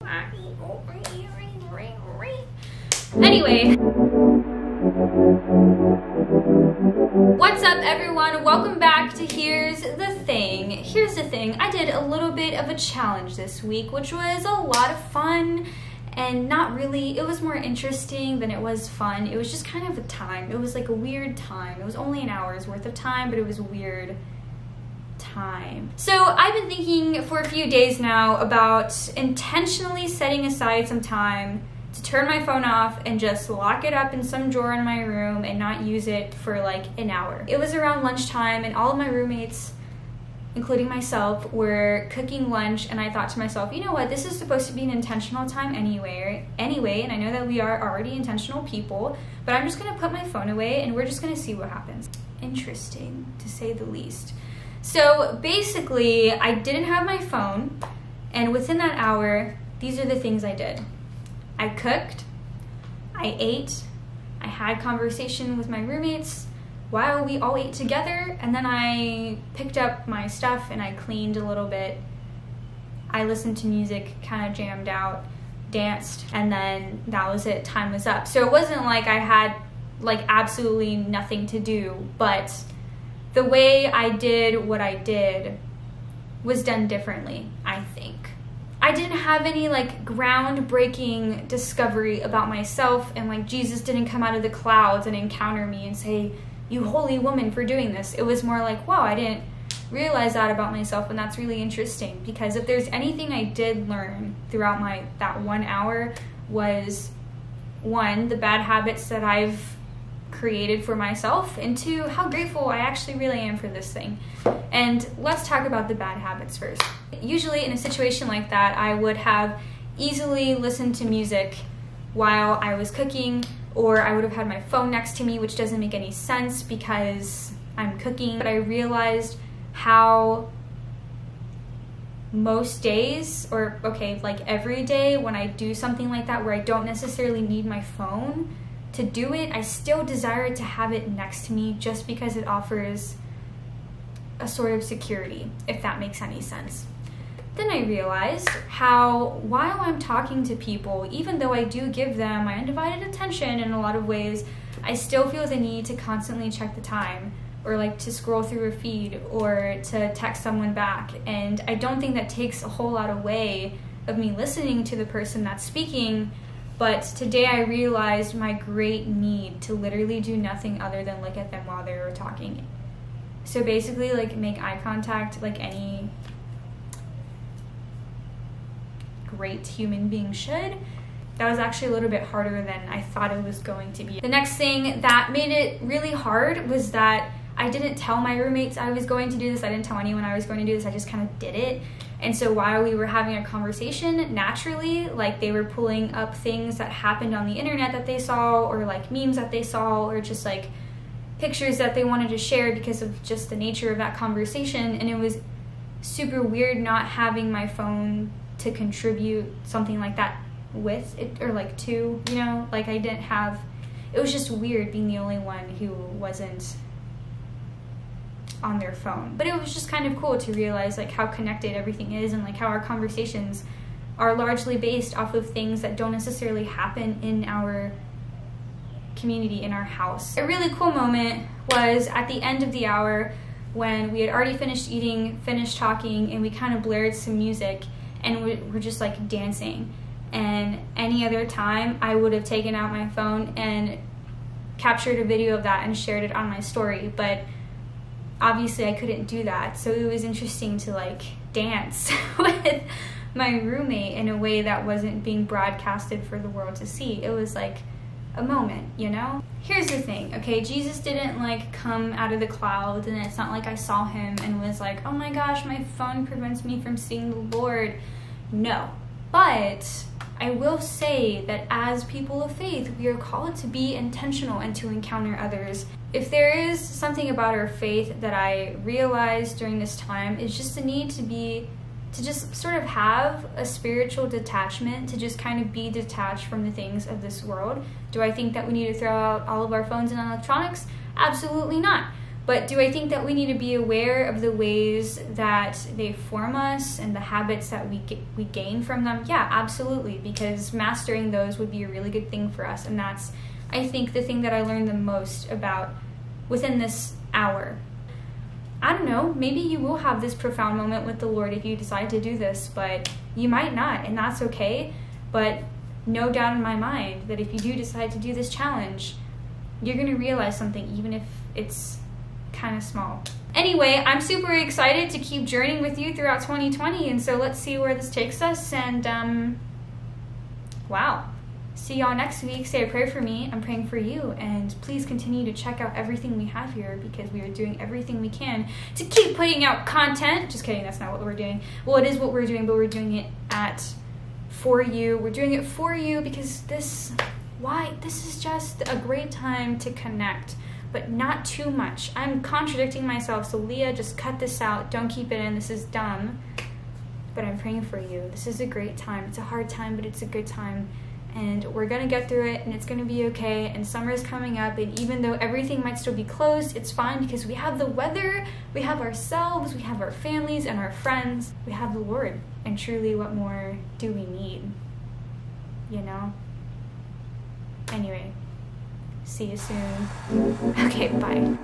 Anyway, what's up everyone? Welcome back to Here's the Thing. Here's the thing, I did a little bit of a challenge this week, which was a lot of fun and not really, it was more interesting than it was fun. It was just kind of a time. It was like a weird time. It was only an hour's worth of time, but it was a weird time. So I've been thinking for a few days now about intentionally setting aside some time to turn my phone off and just lock it up in some drawer in my room and not use it for like an hour. It was around lunchtime and all of my roommates, including myself, were cooking lunch, and I thought to myself, you know what, this is supposed to be an intentional time anyway, and I know that we are already intentional people, but I'm just gonna put my phone away and we're just gonna see what happens. Interesting, to say the least. So basically, I didn't have my phone, and within that hour, these are the things I did. I cooked, I ate, I had conversation with my roommates while we all ate together, and then I picked up my stuff and I cleaned a little bit. I listened to music, kind of jammed out, danced, and then that was it, time was up. So it wasn't like I had like absolutely nothing to do, but the way I did what I did was done differently, I think. I didn't have any like groundbreaking discovery about myself, and like Jesus didn't come out of the clouds and encounter me and say, "You holy woman for doing this." It was more like, wow, I didn't realize that about myself, and that's really interesting, because if there's anything I did learn throughout that 1 hour was, one, the bad habits that I've created for myself, and two, how grateful I actually really am for this thing. And let's talk about the bad habits first. Usually in a situation like that, I would have easily listened to music while I was cooking, or I would have had my phone next to me, which doesn't make any sense because I'm cooking. But I realized how most days, or okay, like every day when I do something like that where I don't necessarily need my phone to do it, I still desire to have it next to me just because it offers a sort of security, if that makes any sense. Then I realized how while I'm talking to people, even though I do give them my undivided attention in a lot of ways, I still feel the need to constantly check the time, or like to scroll through a feed, or to text someone back. And I don't think that takes a whole lot away of me listening to the person that's speaking. But today I realized my great need to literally do nothing other than look at them while they were talking. So basically, like, make eye contact like any great human being should. That was actually a little bit harder than I thought it was going to be. The next thing that made it really hard was that I didn't tell my roommates I was going to do this. I didn't tell anyone I was going to do this. I just kind of did it. And so while we were having a conversation, naturally, like, they were pulling up things that happened on the internet that they saw, or like memes that they saw, or just like pictures that they wanted to share because of just the nature of that conversation. And it was super weird not having my phone to contribute something like that with it, or like to, you know, like I didn't have, it was just weird being the only one who wasn't on their phone. But it was just kind of cool to realize like how connected everything is, and like how our conversations are largely based off of things that don't necessarily happen in our community, in our house. A really cool moment was at the end of the hour when we had already finished eating, finished talking, and we kind of blared some music, and we're just like dancing. And any other time I would have taken out my phone and captured a video of that and shared it on my story, but obviously I couldn't do that. So it was interesting to like dance with my roommate in a way that wasn't being broadcasted for the world to see. It was like a moment, you know? Here's the thing, okay? Jesus didn't like come out of the clouds, and it's not like I saw him and was like, oh my gosh, my phone prevents me from seeing the Lord. No. But I will say that as people of faith, we are called to be intentional and to encounter others. If there is something about our faith that I realized during this time, it's just the need to just sort of have a spiritual detachment, to just kind of be detached from the things of this world. Do I think that we need to throw out all of our phones and electronics? Absolutely not. But do I think that we need to be aware of the ways that they form us and the habits that we gain from them? Yeah, absolutely, because mastering those would be a really good thing for us. And that's, I think, the thing that I learned the most about within this hour. I don't know, maybe you will have this profound moment with the Lord if you decide to do this, but you might not, and that's okay. But no doubt in my mind that if you do decide to do this challenge, you're going to realize something, even if it's kind of small. Anyway, I'm super excited to keep journeying with you throughout 2020, and so let's see where this takes us. And wow, see y'all next week. Say a prayer for me. I'm praying for you, and please continue to check out everything we have here, because we are doing everything we can to keep putting out content. Just kidding, that's not what we're doing. Well, it is what we're doing, but we're doing it for you. We're doing it for you because this is just a great time to connect, but not too much. I'm contradicting myself, so Leah, just cut this out. Don't keep it in. This is dumb. But I'm praying for you. This is a great time. It's a hard time, but it's a good time. And we're going to get through it, and it's going to be okay. And summer is coming up, and even though everything might still be closed, it's fine because we have the weather, we have ourselves, we have our families and our friends, we have the Lord. And truly, what more do we need? You know? Anyway, see you soon. Okay, bye.